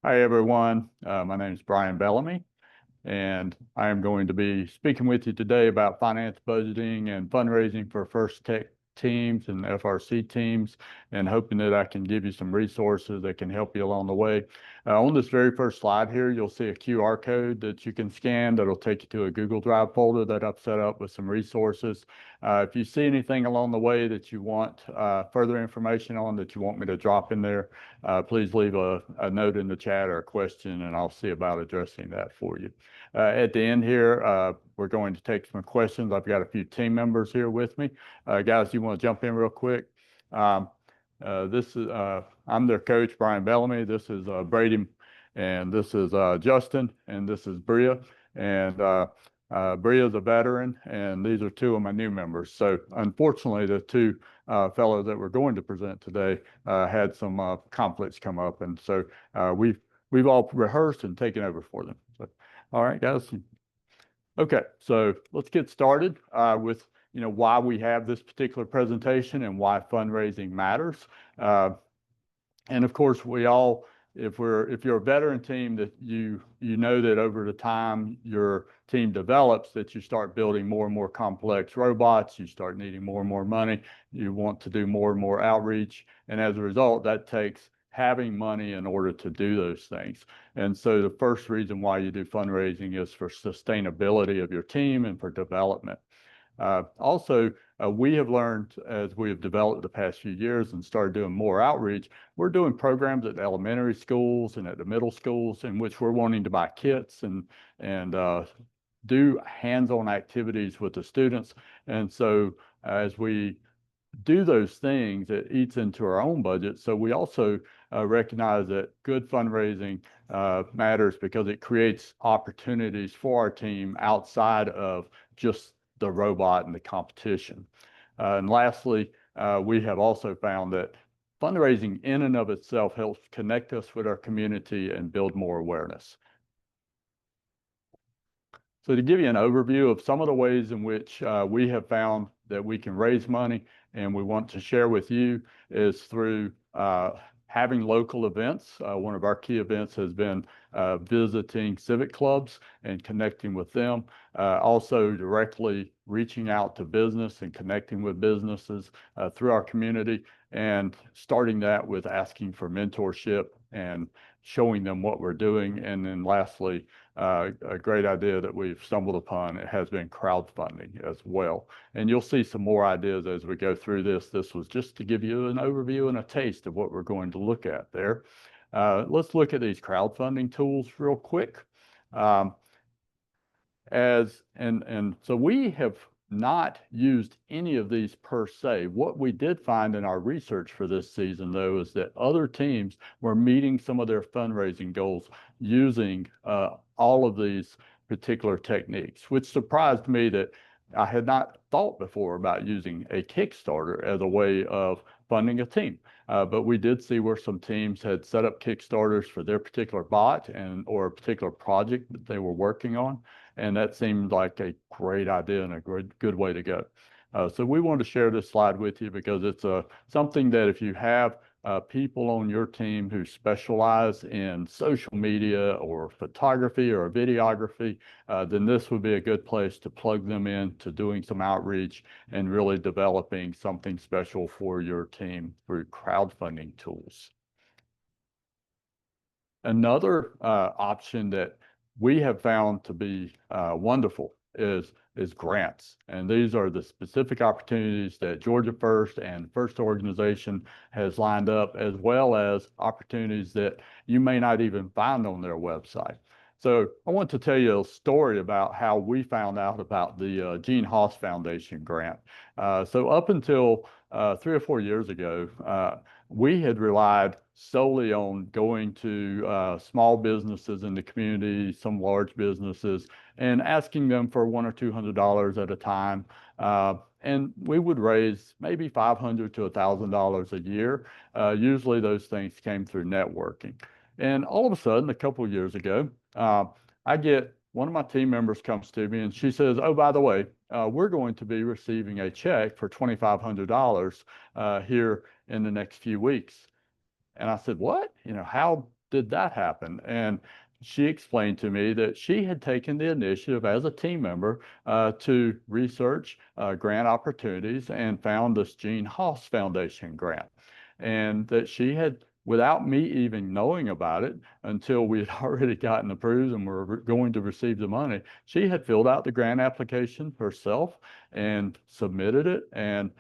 Hi, everyone. My name is Brian Bellamy, and I am going to be speaking with you today about finance budgeting and fundraising for First Tech teams and FRC teams, and hoping that I can give you some resources that can help you along the way. On this very first slide here, you'll see a QR code that you can scan that'll take you to a Google Drive folder that I've set up with some resources. If you see anything along the way that you want further information on that you want me to drop in there, please leave a note in the chat or a question, and I'll see about addressing that for you. At the end here, we're going to take some questions. I've got a few team members here with me. Guys, you want to jump in real quick? I'm their coach, Brian Bellamy. This is Brady, and this is Justin, and this is Bria. And Bria is a veteran, and these are two of my new members. So unfortunately, the two fellows that we're going to present today had some conflicts come up, and so we've all rehearsed and taken over for them. So, all right, guys. Okay, so let's get started with why we have this particular presentation and why fundraising matters. And of course, if you're a veteran team, that you know that over the time your team develops, that you start building more and more complex robots, you start needing more and more money, you want to do more and more outreach, and as a result, that takes having money in order to do those things. And so the first reason why you do fundraising is for sustainability of your team and for development. Also, we have learned as we have developed the past few years and started doing more outreach, we're doing programs at the elementary schools and at the middle schools in which we're wanting to buy kits and do hands-on activities with the students. And so as we do those things, it eats into our own budget. So we also recognize that good fundraising matters because it creates opportunities for our team outside of just the robot and the competition. And lastly, we have also found that fundraising in and of itself helps connect us with our community and build more awareness. So to give you an overview of some of the ways in which we have found that we can raise money and we want to share with you is through having local events. One of our key events has been visiting civic clubs and connecting with them. Also directly reaching out to business and connecting with businesses through our community, and starting that with asking for mentorship and showing them what we're doing. And then lastly, a great idea that we've stumbled upon, it has been crowdfunding as well. And you'll see some more ideas as we go through this. This was just to give you an overview and a taste of what we're going to look at there. Let's look at these crowdfunding tools real quick. So we have not used any of these per se. What we did find in our research for this season, though, is that other teams were meeting some of their fundraising goals using all of these particular techniques, which surprised me that I had not thought before about using a Kickstarter as a way of funding a team. But we did see where some teams had set up Kickstarters for their particular bot or a particular project that they were working on. And that seemed like a great idea and a good way to go. So we want to share this slide with you because it's something that if you have people on your team who specialize in social media or photography or videography, then this would be a good place to plug them in to doing some outreach and really developing something special for your team through crowdfunding tools. Another option that we have found to be wonderful is grants. And these are the specific opportunities that Georgia First and First Organization has lined up, as well as opportunities that you may not even find on their website. So I want to tell you a story about how we found out about the Gene Haas Foundation grant. So up until 3 or 4 years ago, we had relied solely on going to small businesses in the community, some large businesses, and asking them for $100 or $200 at a time. And we would raise maybe $500 to $1,000 a year. Usually those things came through networking. And all of a sudden, a couple of years ago, I get one of my team members comes to me and she says, "Oh, by the way, we're going to be receiving a check for $2,500 here in the next few weeks." And I said, "What? How did that happen? And she explained to me that she had taken the initiative as a team member to research grant opportunities and found this Gene Haas Foundation grant. And that she had, without me even knowing about it until we had already gotten approved and were going to receive the money, she had filled out the grant application herself and submitted it. And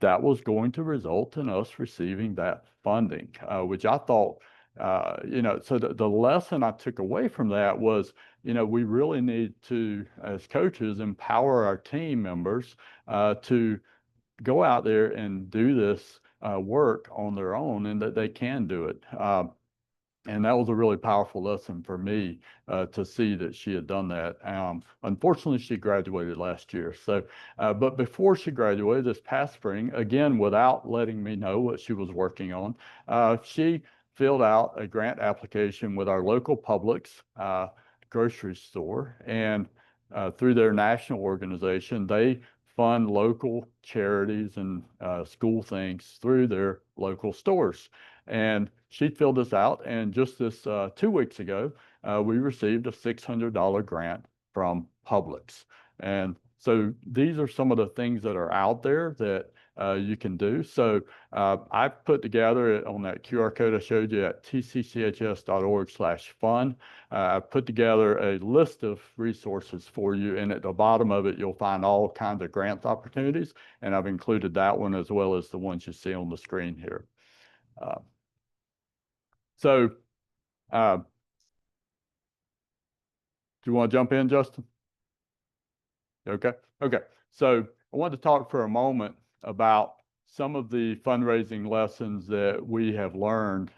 that was going to result in us receiving that funding, which I thought, so the lesson I took away from that was, we really need to, as coaches, empower our team members to go out there and do this work on their own, and that they can do it. And that was a really powerful lesson for me to see that she had done that. Unfortunately, she graduated last year. So, but before she graduated this past spring, again, without letting me know what she was working on, she filled out a grant application with our local Publix grocery store. And through their national organization, they fund local charities and school things through their local stores. And she filled this out, and just this 2 weeks ago, we received a $600 grant from Publix. And so these are some of the things that are out there that you can do. So I've put together on that QR code I showed you at tccchs.org/fun. I've put together a list of resources for you, and at the bottom of it, you'll find all kinds of grant opportunities. And I've included that one as well as the ones you see on the screen here. So, do you want to jump in, Justin? Okay. Okay. So I wanted to talk for a moment about some of the fundraising lessons that we have learned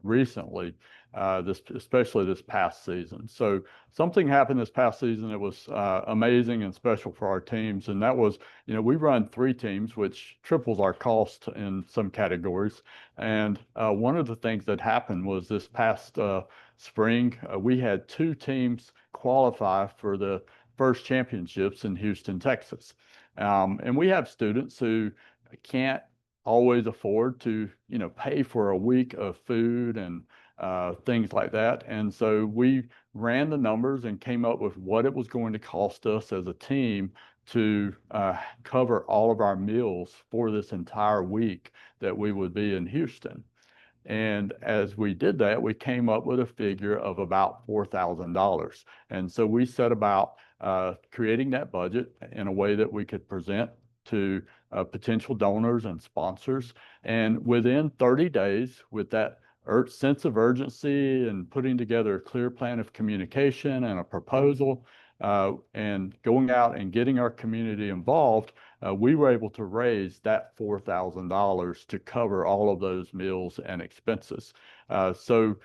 recently, especially this past season. So something happened this past season that was amazing and special for our teams, and that was, we run 3 teams, which triples our cost in some categories. And one of the things that happened was this past spring, we had 2 teams qualify for the FIRST championships in Houston, Texas. And we have students who can't always afford to, pay for a week of food and things like that. And so we ran the numbers and came up with what it was going to cost us as a team to cover all of our meals for this entire week that we would be in Houston. And as we did that, we came up with a figure of about $4,000. And so we set about creating that budget in a way that we could present to potential donors and sponsors. And within 30 days, with that sense of urgency and putting together a clear plan of communication and a proposal, and going out and getting our community involved, we were able to raise that $4,000 to cover all of those meals and expenses. So,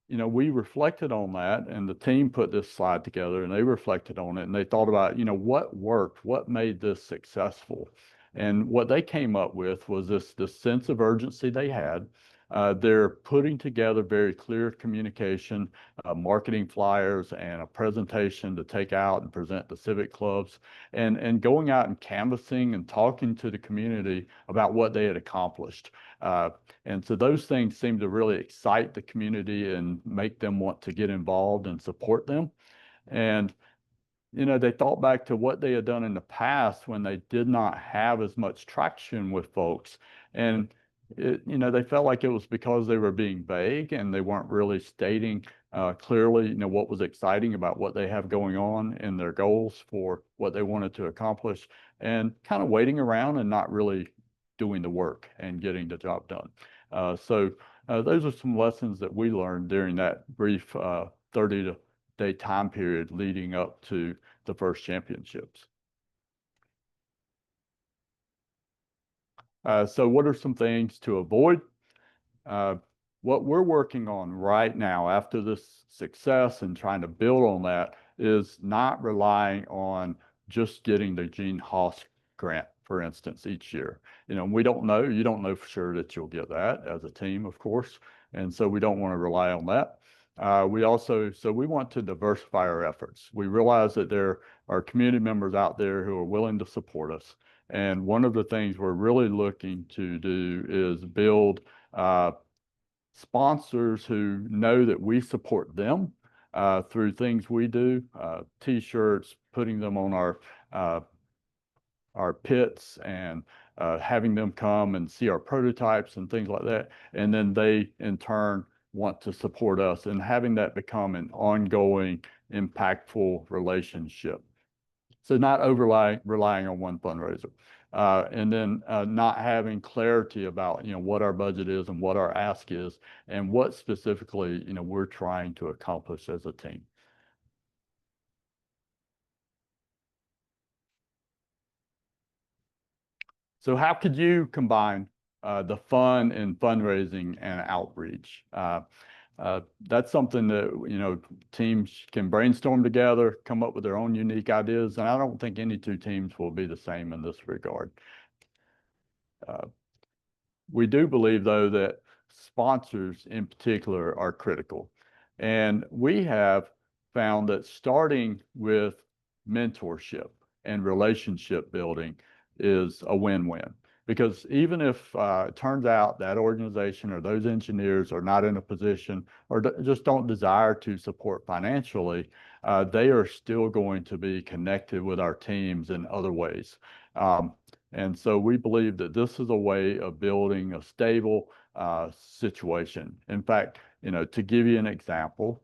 we reflected on that, and the team put this slide together, and they reflected on it, and they thought about, what worked, what made this successful. And what they came up with was this sense of urgency they had. They're putting together very clear communication, marketing flyers, and a presentation to take out and present to civic clubs, and going out and canvassing and talking to the community about what they had accomplished. And so those things seem to really excite the community and make them want to get involved and support them. And they thought back to what they had done in the past when they did not have as much traction with folks. And they felt like it was because they were being vague and they weren't really stating clearly, what was exciting about what they have going on and their goals for what they wanted to accomplish, and kind of waiting around and not really doing the work and getting the job done. So those are some lessons that we learned during that brief 30-day time period leading up to the FIRST championships. So what are some things to avoid? What we're working on right now after this success and trying to build on that is not relying on just getting the Gene Haas grant, for instance, each year. We don't know, you don't know for sure that you'll get that as a team, of course. And so we don't want to rely on that. We want to diversify our efforts. We realize that there are community members out there who are willing to support us. And one of the things we're really looking to do is build sponsors who know that we support them through things we do, T-shirts, putting them on our pits and having them come and see our prototypes and things like that. And then they, in turn, want to support us and having that become an ongoing, impactful relationship. So not relying on one fundraiser. And then not having clarity about, what our budget is and what our ask is and what specifically, we're trying to accomplish as a team. So how could you combine the fun and fundraising and outreach? That's something that, teams can brainstorm together, come up with their own unique ideas, and I don't think any two teams will be the same in this regard. We do believe, though, that sponsors in particular are critical. And we have found that starting with mentorship and relationship building is a win-win. Because even if it turns out that organization or those engineers are not in a position or just don't desire to support financially, they are still going to be connected with our teams in other ways. And so we believe that this is a way of building a stable situation. In fact, to give you an example,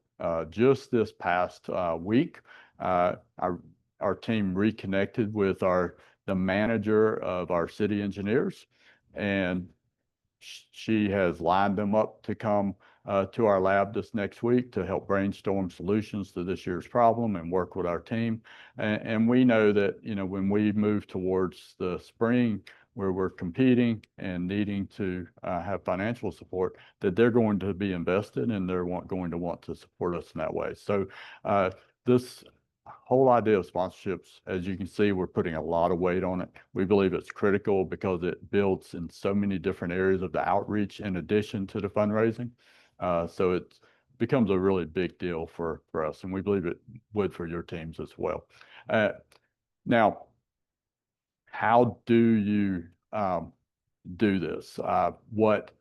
just this past week, our team reconnected with the manager of our city engineers, and she has lined them up to come to our lab this next week to help brainstorm solutions to this year's problem and work with our team. And we know that, when we move towards the spring where we're competing and needing to have financial support, that they're going to be invested and they're going to want to support us in that way. So this whole idea of sponsorships, as you can see, we're putting a lot of weight on it. We believe it's critical because it builds in so many different areas of the outreach in addition to the fundraising. So it becomes a really big deal for us, and we believe it would for your teams as well. Now, how do you do this? What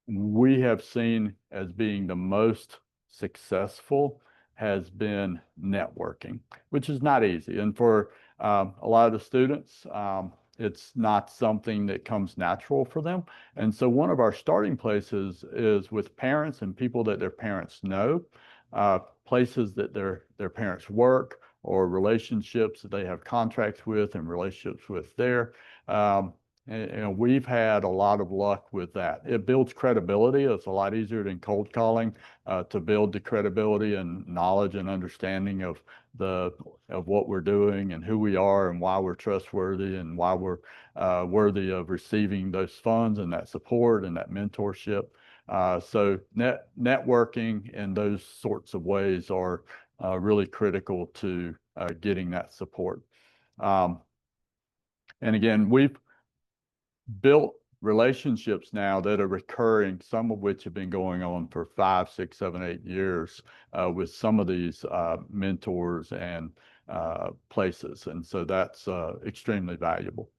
we have seen as being the most successful has been networking, which is not easy. And for a lot of the students, it's not something that comes natural for them. And so one of our starting places is with parents and people that their parents know, places that their parents work, or relationships that they have contracts with and relationships with there. And we've had a lot of luck with that. It builds credibility. It's a lot easier than cold calling to build the credibility and knowledge and understanding of what we're doing and who we are and why we're trustworthy and why we're worthy of receiving those funds and that support and that mentorship. So networking in those sorts of ways are really critical to getting that support. And again, we've built relationships now that are recurring, some of which have been going on for 5, 6, 7, 8 years with some of these mentors and places. And so that's extremely valuable.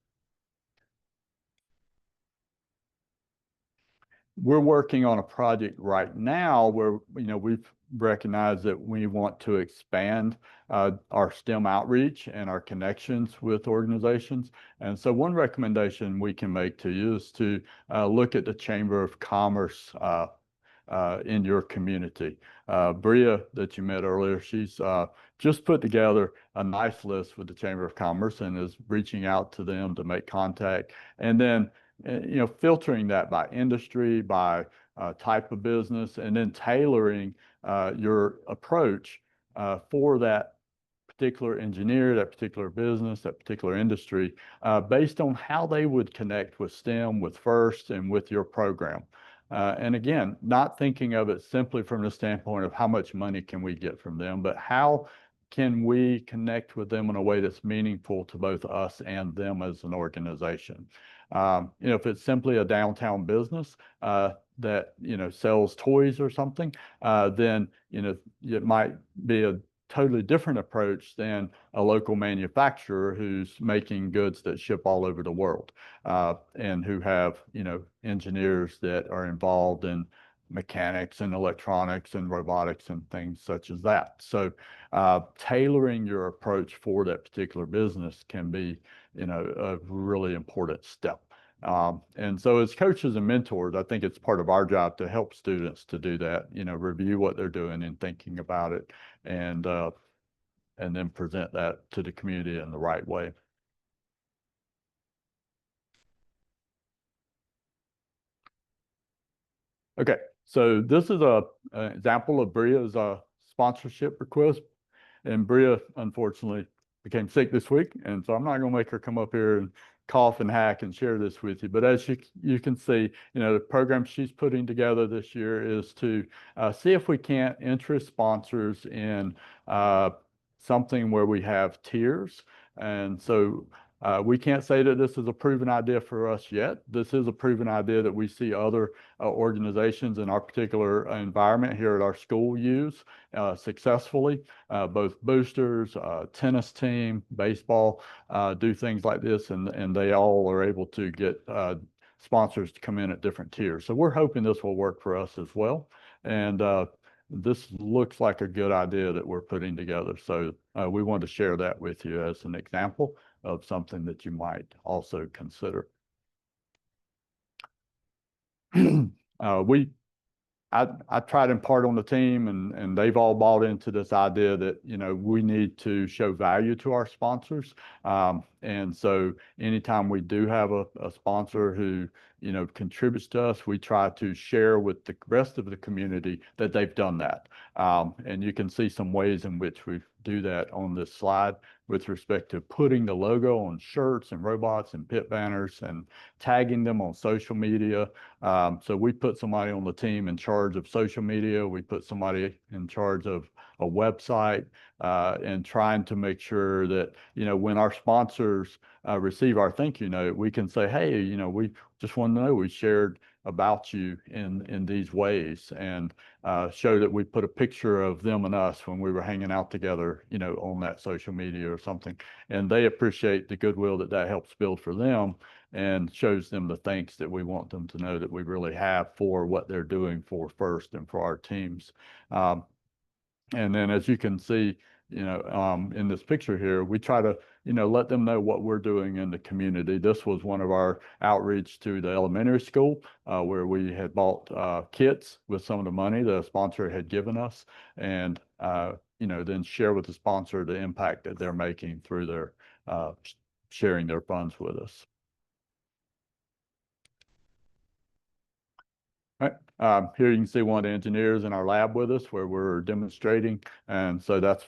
We're working on a project right now where, we've recognized that we want to expand our STEM outreach and our connections with organizations. And so one recommendation we can make to you is to look at the Chamber of Commerce in your community. Bria, that you met earlier, she's just put together a nice list with the Chamber of Commerce and is reaching out to them to make contact. And then filtering that by industry, by type of business, and then tailoring your approach for that particular engineer, that particular business, that particular industry, based on how they would connect with STEM, with FIRST, and with your program. And again, not thinking of it simply from the standpoint of how much money can we get from them, but how can we connect with them in a way that's meaningful to both us and them as an organization. If it's simply a downtown business that sells toys or something, then it might be a totally different approach than a local manufacturer who's making goods that ship all over the world and who have engineers that are involved in mechanics and electronics and robotics and things such as that. So tailoring your approach for that particular business can be, a really important step. And so as coaches and mentors, I think it's part of our job to help students to do that, review what they're doing and thinking about it, and then present that to the community in the right way. Okay, so this is an example of Bria's sponsorship request. And Bria, unfortunately, became sick this week. And so I'm not going to make her come up here and cough and hack and share this with you. But as you can see, the program she's putting together this year is to see if we can't interest sponsors in something where we have tiers. And so we can't say that this is a proven idea for us yet. This is a proven idea that we see other organizations in our particular environment here at our school use successfully. Both boosters, tennis team, baseball do things like this, and they all are able to get sponsors to come in at different tiers. So we're hoping this will work for us as well. And this looks like a good idea that we're putting together. So we want to share that with you as an example of something that you might also consider. I try to impart on the team, and they've all bought into this idea that, we need to show value to our sponsors. And so anytime we do have a sponsor who, contributes to us, we try to share with the rest of the community that they've done that. And you can see some ways in which we do that on this slide with respect to putting the logo on shirts and robots and pit banners and tagging them on social media. So we put somebody on the team in charge of social media. We put somebody in charge of a website, and trying to make sure that, when our sponsors receive our thank you note, we can say, hey, we just want to know we shared about you in these ways, and show that we put a picture of them and us when we were hanging out together, on that social media or something. And they appreciate the goodwill that helps build for them, and shows them the thanks that we want them to know that we really have for what they're doing for FIRST and for our teams. And then, as you can see, in this picture here, we try to, let them know what we're doing in the community. This was one of our outreach to the elementary school, where we had bought kits with some of the money the sponsor had given us, and then share with the sponsor the impact that they're making through their sharing their funds with us. Right. Here you can see one of the engineers in our lab with us where we're demonstrating. And so that's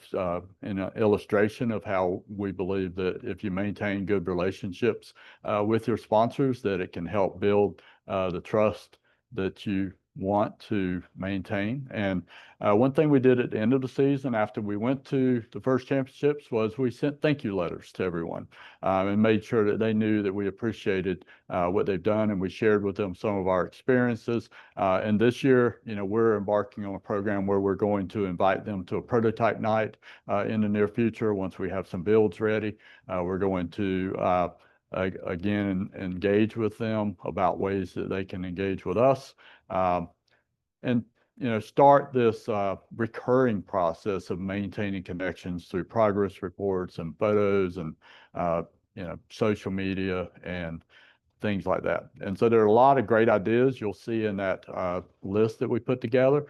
an illustration of how we believe that if you maintain good relationships with your sponsors, that it can help build the trust that you want to maintain. And one thing we did at the end of the season after we went to the FIRST championships was we sent thank you letters to everyone, and made sure that they knew that we appreciated what they've done, and we shared with them some of our experiences. And this year, we're embarking on a program where we're going to invite them to a prototype night in the near future. Once we have some builds ready, we're going to again engage with them about ways that they can engage with us, and start this recurring process of maintaining connections through progress reports and photos and social media and things like that. And so there are a lot of great ideas you'll see in that list that we put together,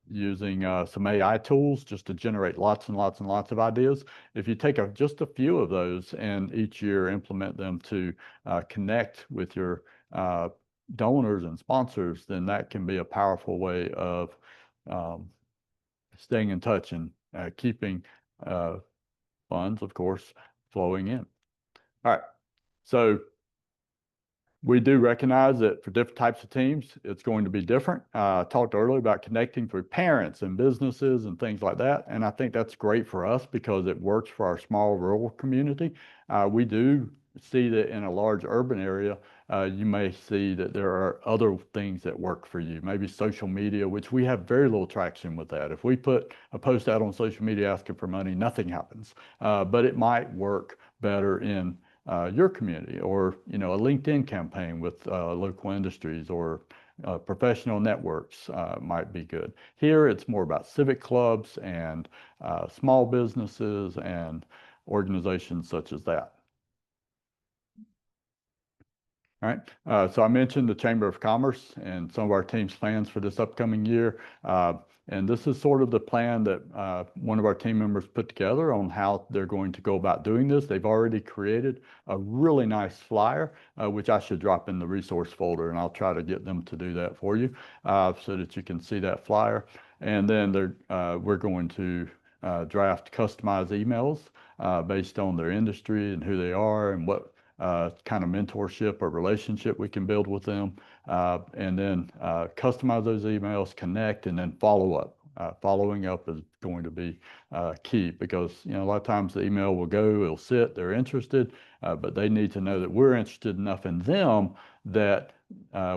using some AI tools just to generate lots and lots and lots of ideas. If you take just a few of those and each year implement them to connect with your donors and sponsors, then that can be a powerful way of staying in touch and keeping funds, of course, flowing in. All right. So we do recognize that for different types of teams, it's going to be different. I talked earlier about connecting through parents and businesses and things like that. And I think that's great for us because it works for our small rural community. We do see that in a large urban area, you may see that there are other things that work for you, maybe social media, which we have very little traction with that. If we put a post out on social media asking for money, nothing happens. But it might work better in your community, or a LinkedIn campaign with local industries, or professional networks might be good. Here, it's more about civic clubs and small businesses and organizations such as that. All right, so I mentioned the Chamber of Commerce and some of our team's plans for this upcoming year. And this is sort of the plan that one of our team members put together on how they're going to go about doing this. They've already created a really nice flyer, which I should drop in the resource folder, and I'll try to get them to do that for you so that you can see that flyer. And then we're going to draft customized emails based on their industry and who they are and what kind of mentorship or relationship we can build with them, and then customize those emails, connect, and then follow up. Following up is going to be key because a lot of times the email will go, it'll sit, they're interested, but they need to know that we're interested enough in them that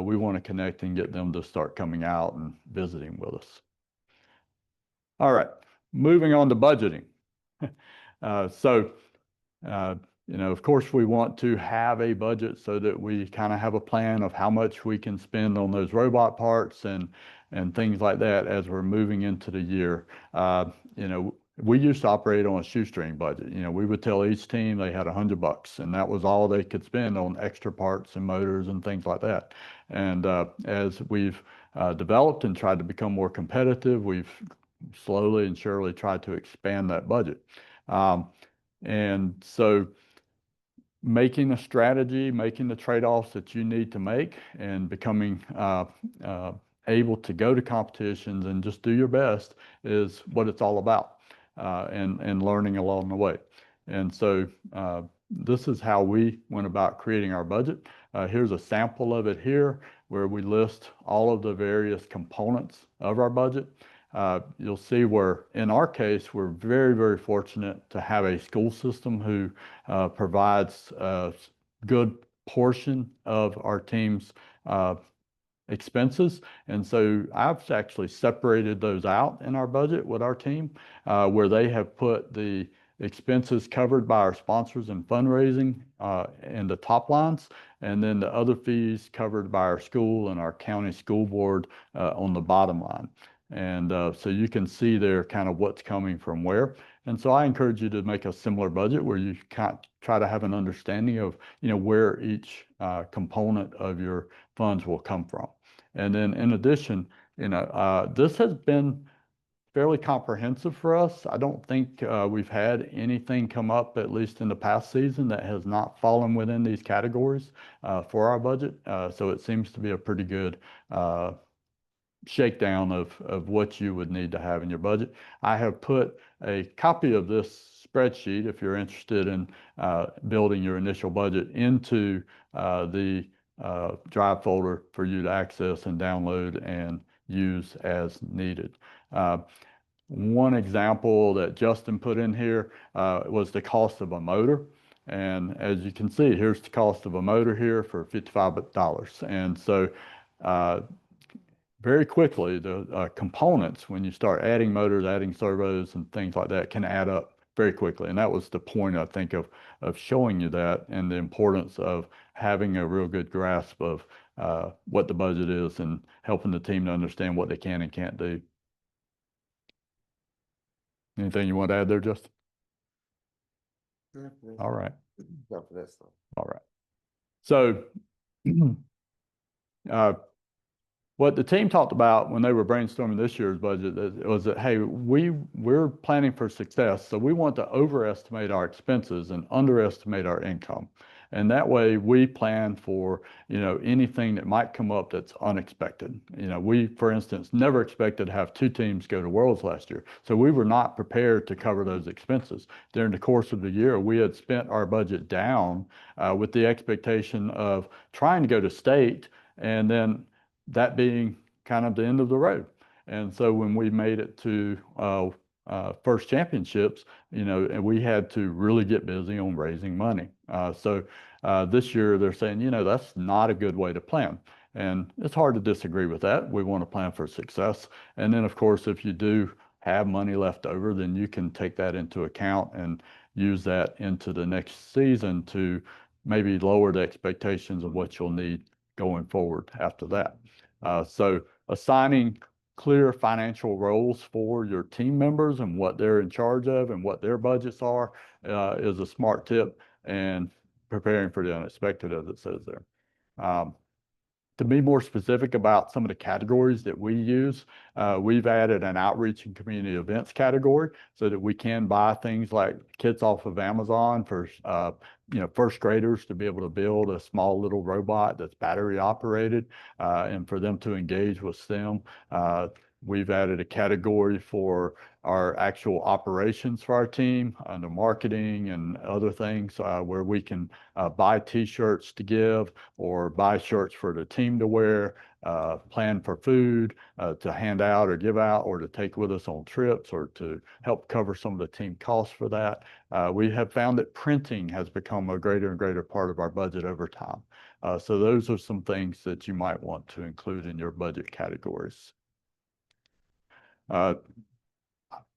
we want to connect and get them to start coming out and visiting with us. All right, moving on to budgeting. Of course, we want to have a budget so that we kind of have a plan of how much we can spend on those robot parts and things like that as we're moving into the year. We used to operate on a shoestring budget. We would tell each team they had $100, and that was all they could spend on extra parts and motors and things like that. And as we've developed and tried to become more competitive, we've slowly and surely tried to expand that budget. And so making a strategy, making the trade-offs that you need to make, and becoming able to go to competitions and just do your best is what it's all about, and learning along the way. And so this is how we went about creating our budget. Here's a sample of it here, where we list all of the various components of our budget. You'll see where, in our case, we're very, very fortunate to have a school system who provides a good portion of our team's expenses. And so I've actually separated those out in our budget with our team, where they have put the expenses covered by our sponsors and fundraising in the top lines, and then the other fees covered by our school and our county school board on the bottom line. And so you can see there kind of what's coming from where. And so I encourage you to make a similar budget where you try to have an understanding of where each component of your funds will come from. And then in addition, this has been fairly comprehensive for us. I don't think we've had anything come up, at least in the past season, that has not fallen within these categories for our budget. So it seems to be a pretty good shakedown of what you would need to have in your budget. I have put a copy of this spreadsheet, if you're interested in building your initial budget, into the Drive folder for you to access and download and use as needed. One example that Justin put in here was the cost of a motor. And as you can see, here's the cost of a motor here for $55. And so very quickly, the components, when you start adding motors, adding servos and things like that, can add up very quickly. And that was the point, I think, of showing you that, and the importance of having a real good grasp of what the budget is and helping the team to understand what they can and can't do. Anything you want to add there, Justin? All right. All right. So what the team talked about when they were brainstorming this year's budget was that, hey, we're planning for success, so we want to overestimate our expenses and underestimate our income. And that way we plan for, anything that might come up that's unexpected. We, for instance, never expected to have 2 teams go to Worlds last year. So we were not prepared to cover those expenses. During the course of the year, we had spent our budget down with the expectation of trying to go to state, and then that being kind of the end of the road. And so when we made it to FIRST championships, and we had to really get busy on raising money. So this year they're saying, that's not a good way to plan. And it's hard to disagree with that. We want to plan for success. And then, of course, if you do have money left over, then you can take that into account and use that into the next season to maybe lower the expectations of what you'll need going forward after that. So assigning clear financial roles for your team members and what they're in charge of and what their budgets are is a smart tip, and preparing for the unexpected, as it says there. To be more specific about some of the categories that we use, we've added an outreach and community events category so that we can buy things like kits off of Amazon for first graders to be able to build a small little robot that's battery operated, and for them to engage with STEM. We've added a category for our actual operations for our team under marketing and other things, where we can buy T-shirts to give or buy shirts for the team to wear, plan for food to hand out or give out or to take with us on trips or to help cover some of the team costs for that. We have found that printing has become a greater and greater part of our budget over time. So those are some things that you might want to include in your budget categories.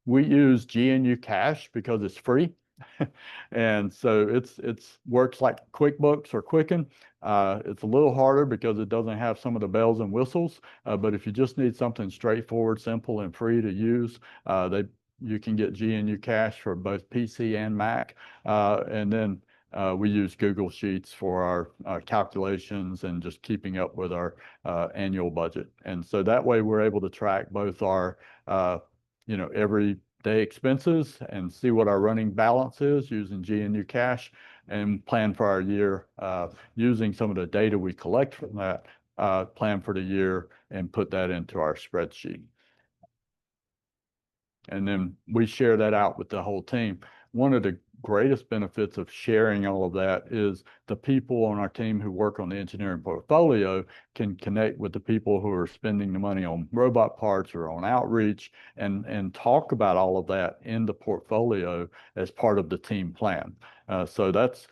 We use GNU Cash because it's free. And so it's works like QuickBooks or Quicken. It's a little harder because it doesn't have some of the bells and whistles. But if you just need something straightforward, simple, and free to use, you can get GNU Cash for both PC and Mac. And then we use Google Sheets for our calculations and just keeping up with our annual budget. And so that way we're able to track both our everyday expenses and see what our running balance is using GNU Cash, and plan for our year using some of the data we collect from that, plan for the year and put that into our spreadsheet. And then we share that out with the whole team. One of the greatest benefits of sharing all of that is the people on our team who work on the engineering portfolio can connect with the people who are spending the money on robot parts or on outreach, and talk about all of that in the portfolio as part of the team plan. So that's,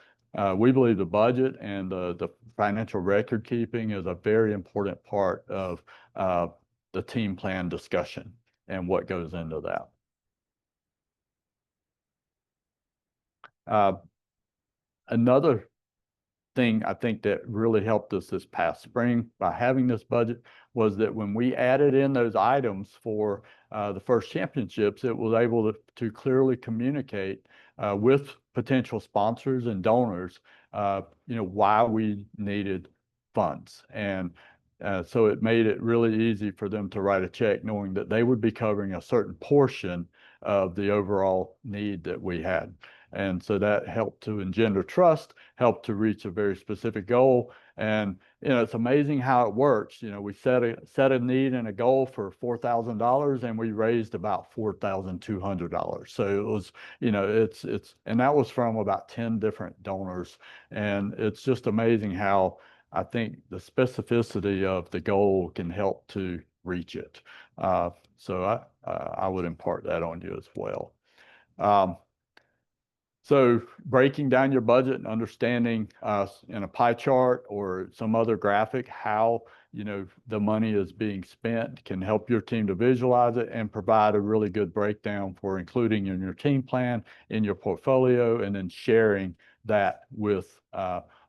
we believe the budget and the financial record keeping is a very important part of the team plan discussion and what goes into that. Another thing I think that really helped us this past spring by having this budget was that when we added in those items for the FIRST championships, it was able to clearly communicate with potential sponsors and donors, why we needed funds. And so it made it really easy for them to write a check knowing that they would be covering a certain portion of the overall need that we had. And so that helped to engender trust, helped to reach a very specific goal. And, it's amazing how it works. We set a need and a goal for $4,000 and we raised about $4,200. So it was, and that was from about 10 different donors. And it's just amazing how I think the specificity of the goal can help to reach it. So I would impart that on you as well. So breaking down your budget and understanding in a pie chart or some other graphic how the money is being spent can help your team to visualize it and provide a really good breakdown for including in your team plan, in your portfolio, and then sharing that with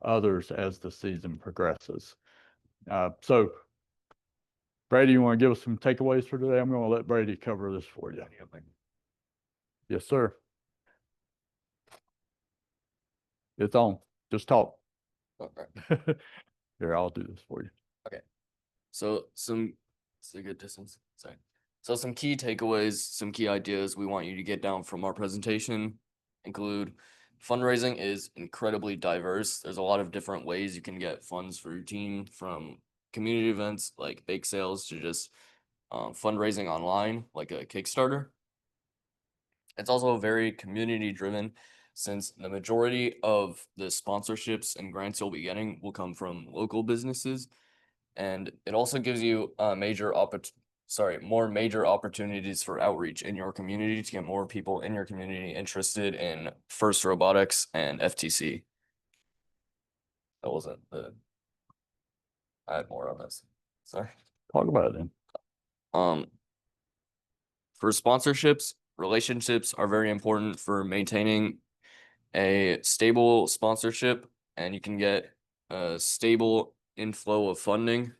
others as the season progresses. So Brady, you want to give us some takeaways for today? I'm going to let Brady cover this for you. Yes, sir. It's on. Just talk. Okay. Here, I'll do this for you. Okay. So it's a good distance. Sorry. So some key takeaways, some key ideas we want you to get down from our presentation include fundraising is incredibly diverse. There's a lot of different ways you can get funds for your team, from community events like bake sales to just fundraising online like a Kickstarter. It's also very community driven, since the majority of the sponsorships and grants you'll be getting will come from local businesses. And it also gives you more major opportunities for outreach in your community to get more people in your community interested in FIRST Robotics and FTC. That wasn't the, I had more on this. Sorry. Talk about it then. For sponsorships, relationships are very important for maintaining a stable sponsorship, and you can get a stable inflow of funding.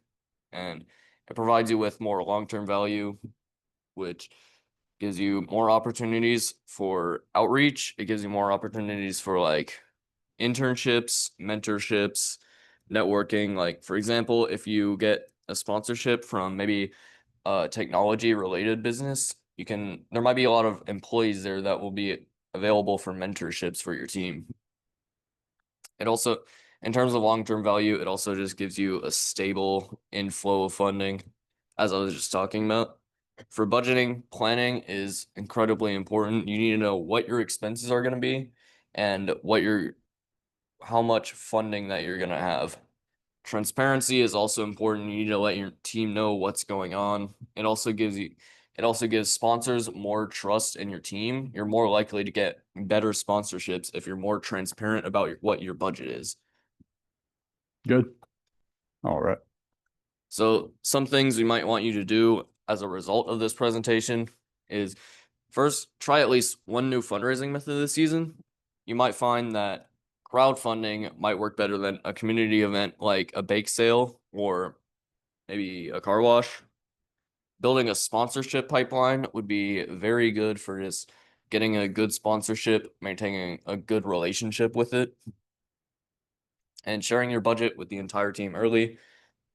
And It provides you with more long-term value, which gives you more opportunities for outreach. It gives you more opportunities for like internships, mentorships, networking. Like, for example, if you get a sponsorship from maybe a technology related business, there might be a lot of employees there that will be available for mentorships for your team. It also, in terms of long-term value, it also just gives you a stable inflow of funding, as I was just talking about. For budgeting, planning is incredibly important. You need to know what your expenses are going to be and how much funding that you're going to have. Transparency is also important. You need to let your team know what's going on. It also gives sponsors more trust in your team. You're more likely to get better sponsorships if you're more transparent about what your budget is. Good. All right. So some things we might want you to do as a result of this presentation is first, try at least one new fundraising method this season. You might find that crowdfunding might work better than a community event like a bake sale or maybe a car wash. Building a sponsorship pipeline would be very good for just getting a good sponsorship, maintaining a good relationship with it, and sharing your budget with the entire team early.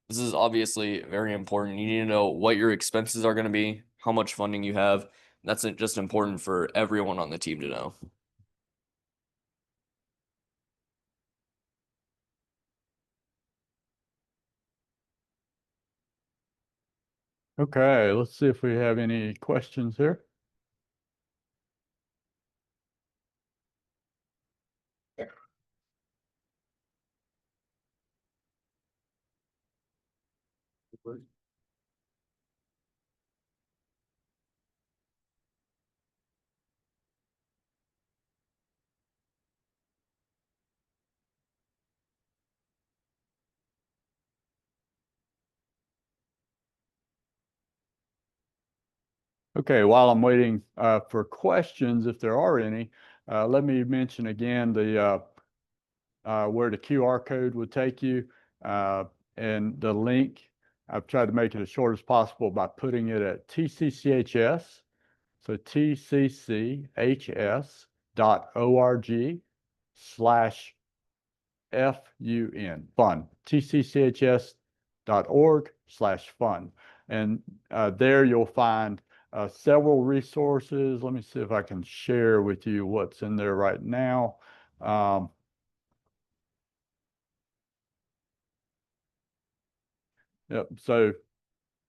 This is obviously very important. You need to know what your expenses are going to be, how much funding you have. That's just important for everyone on the team to know. Okay, let's see if we have any questions here. Okay, while I'm waiting for questions, if there are any, let me mention again the where the QR code would take you and the link. I've tried to make it as short as possible by putting it at TCCHS, so tcchs.org/FUN, fun, tcchs.org/fun. And there you'll find several resources. Let me see if I can share with you what's in there right now. Yep, so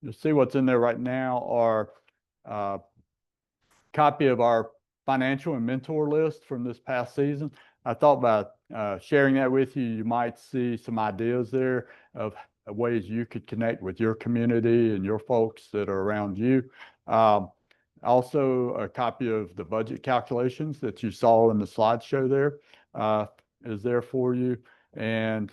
you'll see what's in there right now are copy of our financial and mentor list from this past season. I thought about sharing that with you. You might see some ideas there of ways you could connect with your community and your folks that are around you. Also, a copy of the budget calculations that you saw in the slideshow there is there for you. And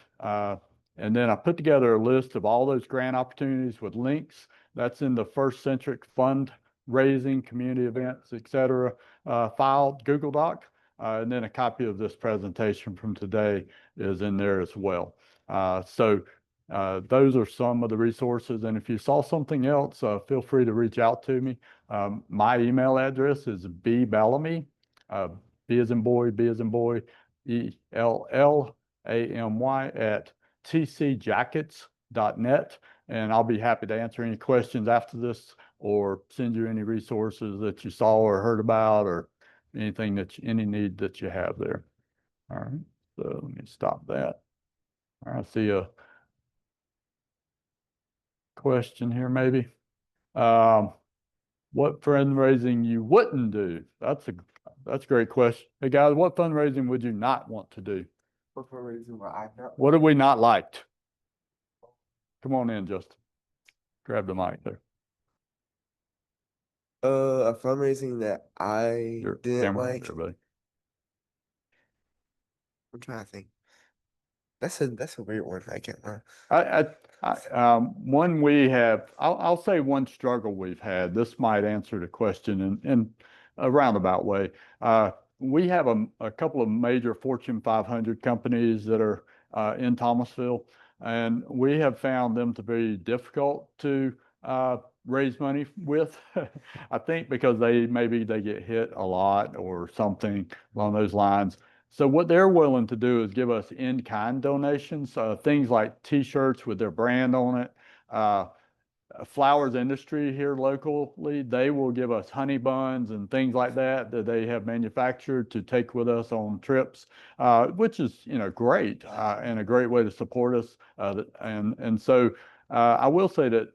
then I put together a list of all those grant opportunities with links. That's in the First Centric Fundraising, community events, etc. File, Google Doc. And then a copy of this presentation from today is in there as well. So those are some of the resources. And if you saw something else, feel free to reach out to me. My email address is bbellamy, B as in boy, ELLAMY at tcjackets.net. And I'll be happy to answer any questions after this or send you any resources that you saw or heard about or anything any need that you have there. All right, so let me stop that. All right, I see a question here maybe. What fundraising you wouldn't do? That's a great question. Hey guys, what fundraising would you not want to do? What fundraising would I not? What have we not liked? Come on in, Justin. Grab the mic there. A fundraising that I Your didn't camera, like. everybody. I'm trying to think. That's a weird one. I can't lie. One we have, I'll say one struggle we've had. This might answer the question in a roundabout way. We have a couple of major Fortune 500 companies that are in Thomasville. and we have found them to be difficult to raise money with. I think because maybe they get hit a lot or something along those lines. So what they're willing to do is give us in-kind donations, things like T-shirts with their brand on it. Flowers industry here locally, they will give us honey buns and things like that they have manufactured to take with us on trips, which is, great, and a great way to support us. And so I will say that,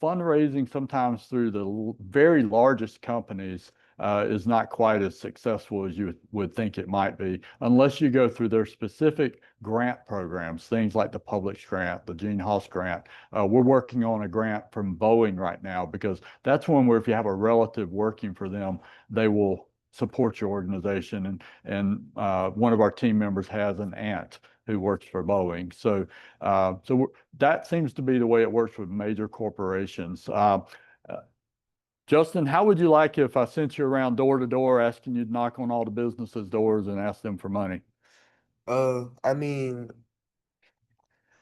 fundraising sometimes through the very largest companies is not quite as successful as you would think it might be, unless you go through their specific grant programs, things like the Publix grant, the Gene Haas grant. We're working on a grant from Boeing right now because that's one where if you have a relative working for them, they will support your organization. And one of our team members has an aunt who works for Boeing. So that seems to be the way it works with major corporations. Justin, how would you like if I sent you around door to door asking you to knock on all the businesses' doors and ask them for money? I mean,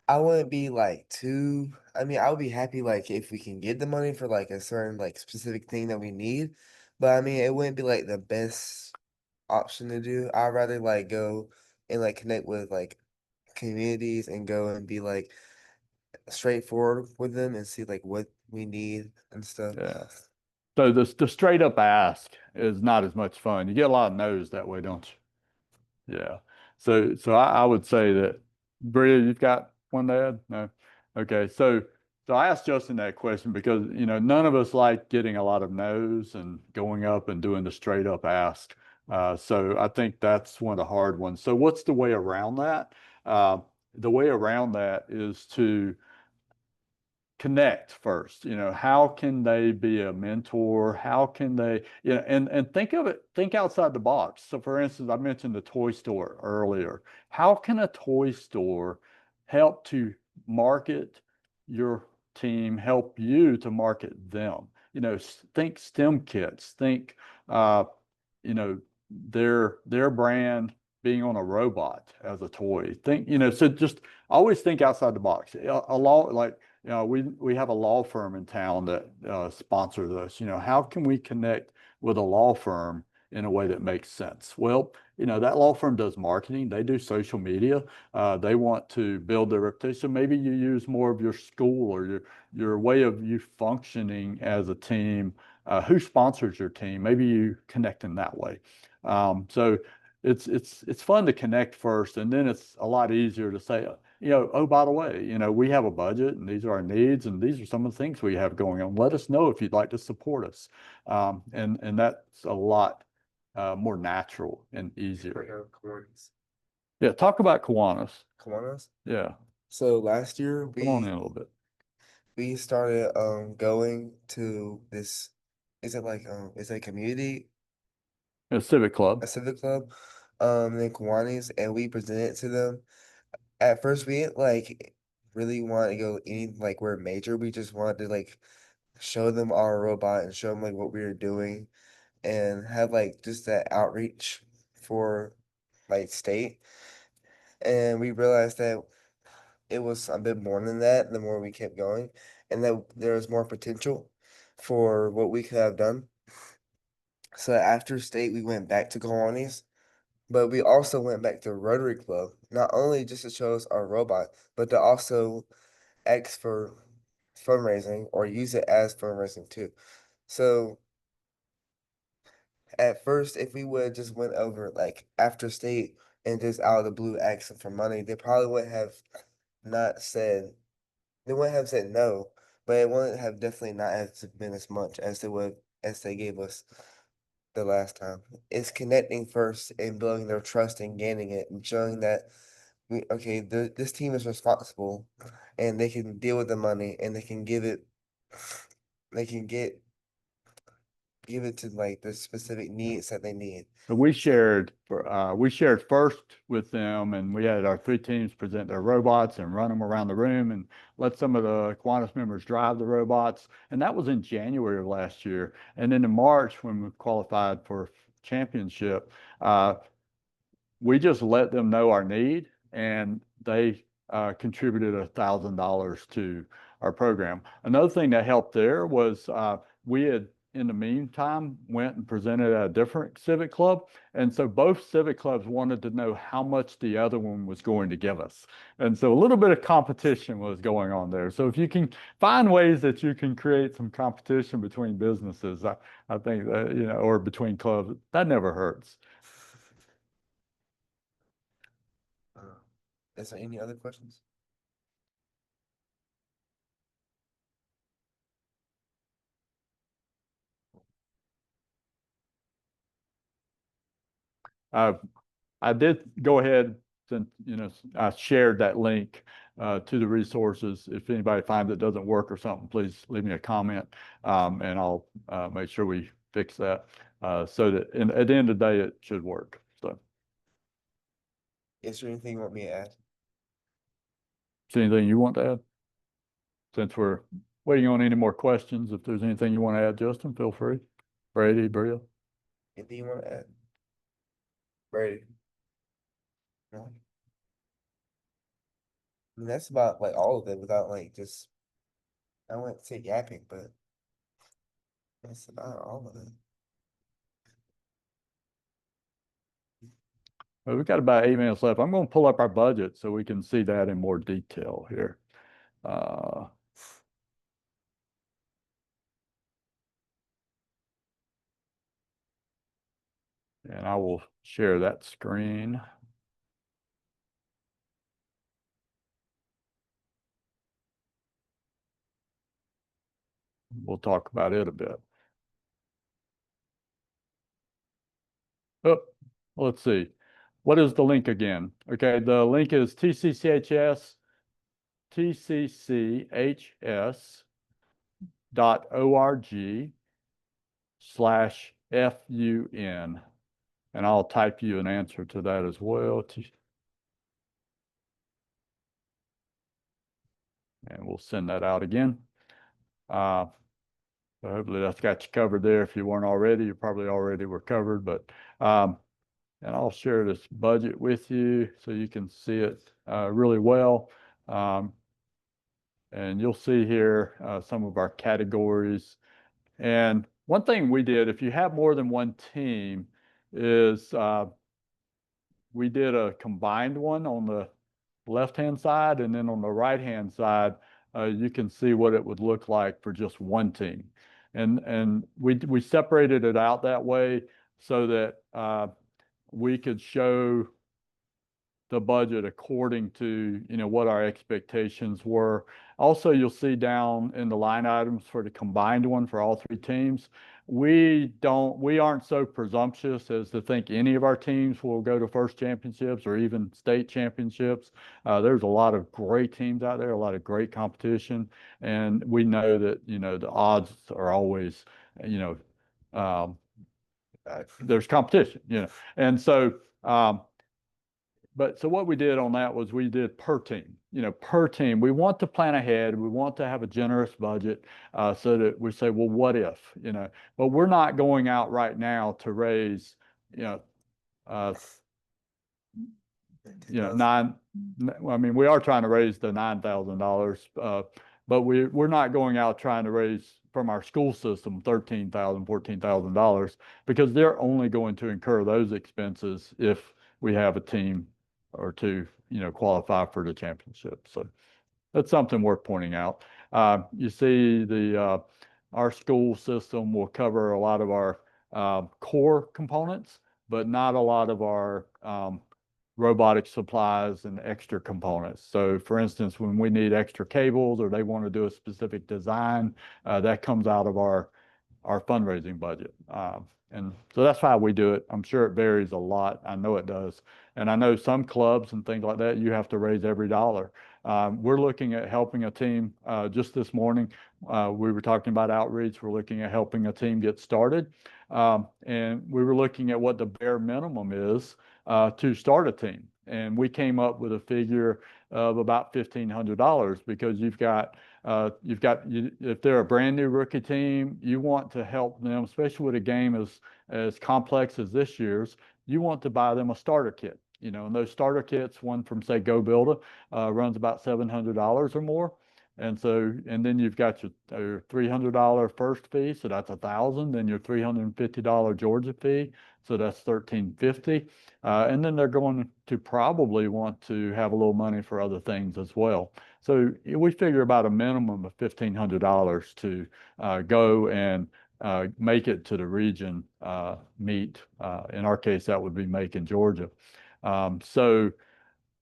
I wouldn't be like I would be happy like if we can get the money for like a certain like specific thing that we need. But I mean, it wouldn't be like the best option to do. I'd rather like go and like connect with like communities and go and be like straightforward with them and see like what we need and stuff. Yeah. So the straight up ask is not as much fun. You get a lot of no's that way, don't you? Yeah. So I would say that, Bria, you've got one to add? No. Okay. So I asked Justin that question because, none of us like getting a lot of no's and going up and doing the straight up ask. So I think that's one of the hard ones. So what's the way around that? The way around that is to connect first. How can they be a mentor? How can they, and think outside the box. So for instance, I mentioned the toy store earlier. How can a toy store help to market your team, help you to market them? Think STEM kits, think, you know, their brand being on a robot as a toy. Think, so just always think outside the box. A law like, we have a law firm in town that sponsors us. How can we connect with a law firm in a way that makes sense? Well, that law firm does marketing. They do social media. They want to build their reputation. Maybe you use more of your school or your way of you functioning as a team. Who sponsors your team? Maybe you connect in that way. So it's fun to connect first, and then it's a lot easier to say, oh, by the way, we have a budget and these are our needs and these are some of the things we have going on. Let us know if you'd like to support us. And that's a lot more natural and easier. Kiwanis. Yeah, talk about Kiwanis. Kiwanis? Yeah, So last year come on in a little bit. we started going to this, is it like it's a community, A civic club. a civic club in Kiwanis, and we presented to them. At first we didn't like really want to go any like we're major. We just wanted to like show them our robot and show them like what we were doing and have like just that outreach for like state. And we realized that it was a bit more than that the more we kept going, and that there was more potential for what we could have done. So after state, we went back to Kiwanis, but we also went back to Rotary Club, not only just to show us our robot, but to also ask for fundraising or use it as fundraising too. So at first, if we would just went over like after state and just out of the blue asking for money, they probably would have not said they wouldn't have said no, but it wouldn't have definitely not have been as much as they gave us the last time. It's connecting first and building their trust and gaining it and showing that this team is responsible and they can deal with the money and they can they can give it to like the specific needs that they need. But we shared first with them, and we had our 3 teams present their robots and run them around the room and let some of the Kiwanis members drive the robots. And that was in January of last year. And then in March, when we qualified for championship, we just let them know our need, and they contributed $1,000 to our program. Another thing that helped there was we had, in the meantime, went and presented at a different civic club. And so both civic clubs wanted to know how much the other one was going to give us. And so a little bit of competition was going on there. So if you can find ways that you can create some competition between businesses, I think that, you know, or between clubs, that never hurts. Is there any other questions? I did go ahead, since, you know, I shared that link to the resources. If anybody finds it doesn't work or something, please leave me a comment, and I'll make sure we fix that so that at the end of the day, it should work. So, Is there anything you want me to add? is there anything you want to add? Since we're waiting on any more questions, if there's anything you want to add, Justin, feel free. Brady, Bria. Anything you want to add? Brady? No? I mean, that's about like all of it without like just, I don't want to say yapping, but that's about all of it. Well, we've got about 8 minutes left. I'm going to pull up our budget so we can see that in more detail here. And I will share that screen. We'll talk about it a bit. Oh, let's see. What is the link again? Okay, the link is tcchs.org/FUN. And I'll type you an answer to that as well. And we'll send that out again. So hopefully that's got you covered there. If you weren't already, you probably already were covered, but and I'll share this budget with you so you can see it really well. And you'll see here some of our categories. And one thing we did, if you have more than one team, is we did a combined one on the left-hand side, and then on the right-hand side, you can see what it would look like for just one team. And we separated it out that way so that we could show the budget according to, you know, what our expectations were. Also, you'll see down in the line items for the combined one for all three teams, we aren't so presumptuous as to think any of our teams will go to FIRST championships or even state championships. There's a lot of great teams out there, a lot of great competition, and we know that, you know, the odds are always, you know, there's competition, you know, and so so what we did on that was we did per team, you know, per team. We want to plan ahead. We want to have a generous budget so that we say, well, what if, you know, but we're not going out right now to raise, you know, I mean, we are trying to raise the $9,000, but we're not going out trying to raise from our school system $13,000, $14,000, because they're only going to incur those expenses if we have a team or two, you know, qualify for the championship. So that's something worth pointing out. You see our school system will cover a lot of our core components, but not a lot of our robotic supplies and extra components. So for instance, when we need extra cables or they want to do a specific design, that comes out of our fundraising budget. And so that's how we do it. I'm sure it varies a lot. I know it does. And I know some clubs and things like that, you have to raise every dollar. We're looking at helping a team. Just this morning, we were talking about outreach. We're looking at helping a team get started. And we were looking at what the bare minimum is to start a team. And we came up with a figure of about $1,500 because if they're a brand new rookie team, you want to help them, especially with a game as complex as this year's, you want to buy them a starter kit. and those starter kits, one from say Go Builder, runs about $700 or more. And so, and then you've got your $300 first fee, so that's $1,000. Then your $350 Georgia fee, so that's $1,350. And then they're going to probably want to have a little money for other things as well. So we figure about a minimum of $1,500 to go and make it to the region meet. In our case, that would be Macon, Georgia.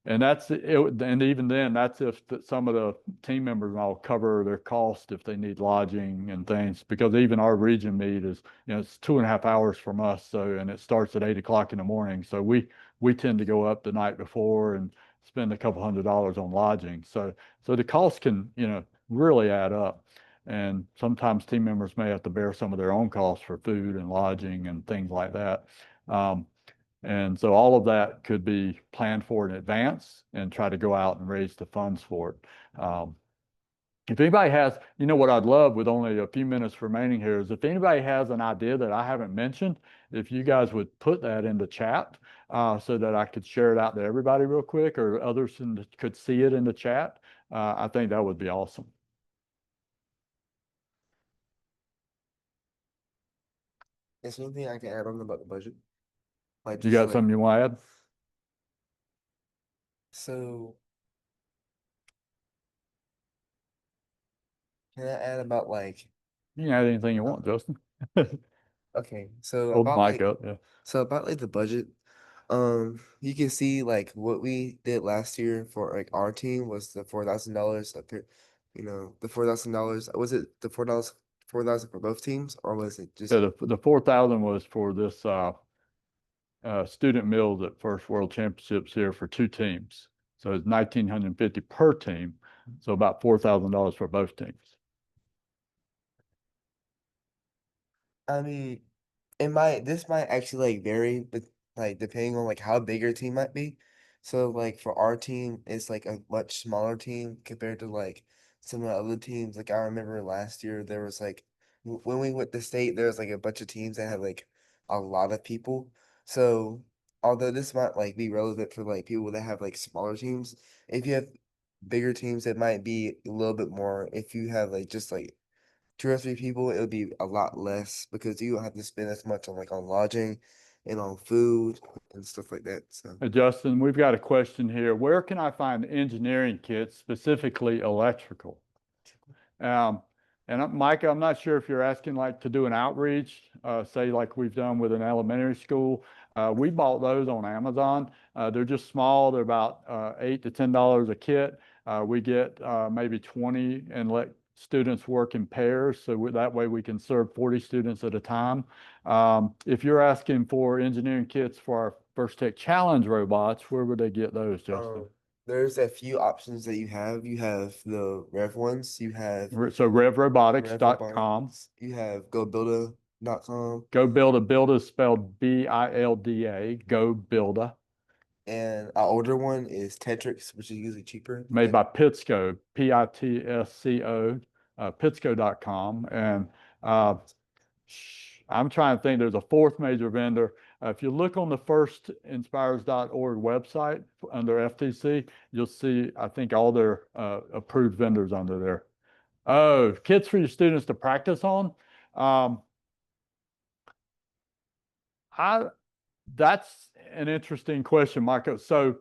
And that's it. And even then, that's if some of the team members all cover their cost if they need lodging and things, because even our region meet is, it's 2.5 hours from us. So, and it starts at 8 o'clock in the morning. So we tend to go up the night before and spend a couple $100 on lodging. So the cost can, really add up. And sometimes team members may have to bear some of their own costs for food and lodging and things like that. And so all of that could be planned for in advance and try to go out and raise the funds for it. If anybody has, what I'd love with only a few minutes remaining here is if anybody has an idea that I haven't mentioned, if you guys would put that in the chat so that I could share it out to everybody real quick, or others could see it in the chat, I think that would be awesome. Is there anything I can add on about the budget? Like, You just got like, something you want to add? so can I add about like, You can add anything you want, Justin. okay, so Hold the about mic like, up, yeah. so about like the budget, you can see like what we did last year for like our team was the $4,000 up here, the $4,000. Was it the $4,000 for both teams, or was it just? Yeah, the 4,000 was for this student meals at First World Championships here for 2 teams. So it's 1,950 per team. So about $4,000 for both teams. I mean, this might actually like vary, but like depending on like how big your team might be. So like for our team, it's like a much smaller team compared to like some of the other teams. Like I remember last year there was like when we went to state, there was like a bunch of teams that had like a lot of people. So although this might like be relevant for like people that have like smaller teams, if you have bigger teams, it might be a little bit more. If you have like just like 2 or 3 people, it would be a lot less because you don't have to spend as much on like on lodging and on food and stuff like that. So Hey, Justin, we've got a question here. Where can I find engineering kits, specifically electrical? And Micah, I'm not sure if you're asking like to do an outreach, say like we've done with an elementary school. We bought those on Amazon. They're just small. They're about $8 to $10 a kit. We get maybe 20 and let students work in pairs. So that way we can serve 40 students at a time. If you're asking for engineering kits for our First Tech Challenge robots, where would they get those, Justin? there's a few options that you have. You have the Rev ones. You have So revrobotics.com. RevRobotics, you have GoBuilda.com, Go Builda. Builda is spelled BILDA. Go Builda. and our older one is Tetrix, which is usually cheaper. Made by Pitsco, PITSCO, Pitsco.com. And I'm trying to think, there's a 4th major vendor. If you look on the firstinspires.org website under FTC, you'll see, I think, all their approved vendors under there. Oh, kits for your students to practice on. That's an interesting question, Michael. So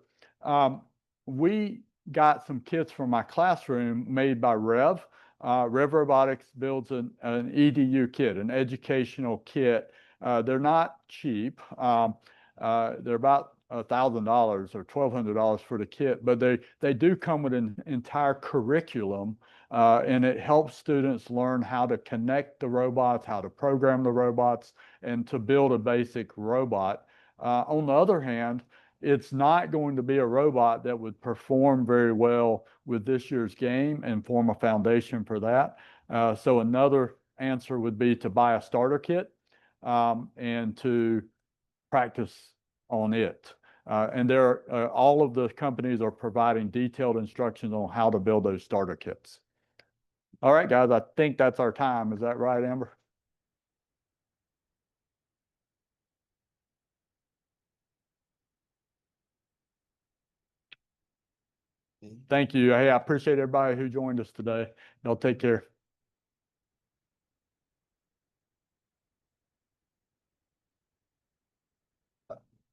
we got some kits from my classroom made by Rev. Rev Robotics builds an EDU kit, an educational kit. They're not cheap. They're about $1,000 or $1,200 for the kit, but they do come with an entire curriculum, and it helps students learn how to connect the robots, how to program the robots, and to build a basic robot. On the other hand, it's not going to be a robot that would perform very well with this year's game and form a foundation for that. So another answer would be to buy a starter kit and to practice on it. And all of the companies are providing detailed instructions on how to build those starter kits. All right, guys, I think that's our time. Is that right, Amber? Thank you. Hey, I appreciate everybody who joined us today. Y'all take care.